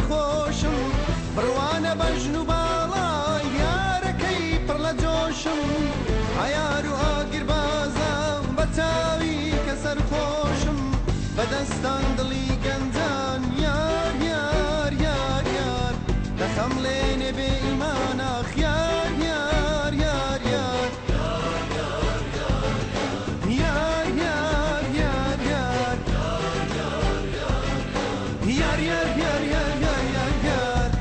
خۆشم بڕوانە بەژن و باڵای یارەکەی پڕ لە جۆشم عیار و ئاگربازە بە چاوی کە سەرخۆشم بەدەستان دڵی گەنجان یار یار یار یار دەخەم لێنێ بێ ئیمانە یار یار یار یار یار یار یار یار yar yar yar yar yar yar yar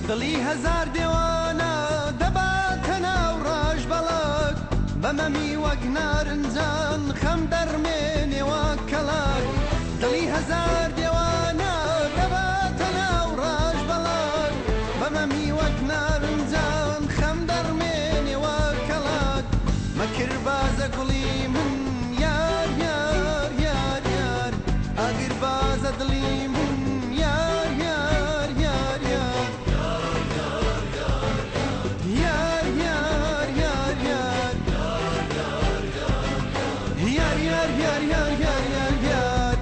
دڵی هەزار دێوانە دەباتە ناو ڕاژ بەڵک بەمەمی وەک نارنجان خەم دەرمێنێ وەک کەڵک دڵی هەزار دێوانە دەباتە ناو ڕاژ بەڵک بەمەمی وەک نارنجان خەم دەرمێنێ وەک کەڵک مەکر بازە گوڵی من یار یار یار یار ئاگر بازە دڵی من یار یار یار یار yar yar yar yar yar yar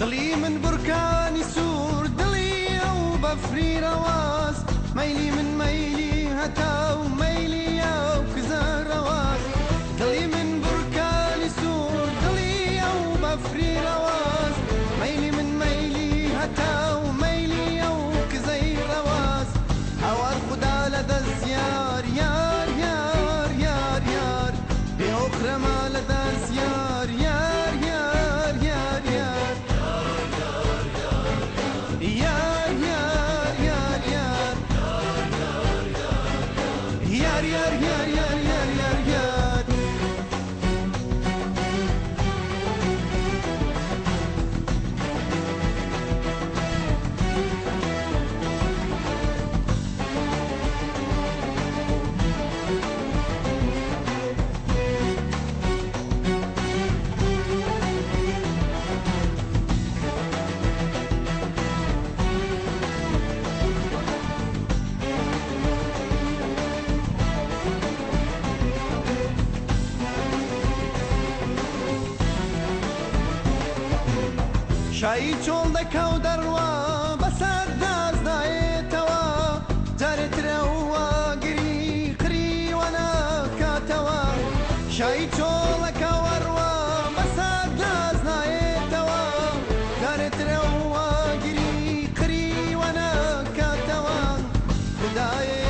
دڵی من بورکانی سوور دڵی ئەو بەفری ڕەواز مەیلی من مەیلی هەتا و مەیلی ئەو کزە ڕەواز دڵی من بورکانی سوور دڵی ئەو بەفری ڕەواز مەیلی من مەیلی هەتا و مەیلی ئەو کزەی ڕەواز هەوار خودا لە دەست یار یار یار یار یار بێهۆخرەما لە دەست یار یار یار یار یار yar yar yar yar yar yar yar yar yar yar yar شایی چۆڵ دەکە و دەڕوا بەسەر دازدایێتەوە جارێترەوە گری قریوە ناکاتەوە شایی چۆڵەکە وەڕوا بەسەر دازنایێتەوە جارێترەوە گری قریوە ناکاتەوە خودایە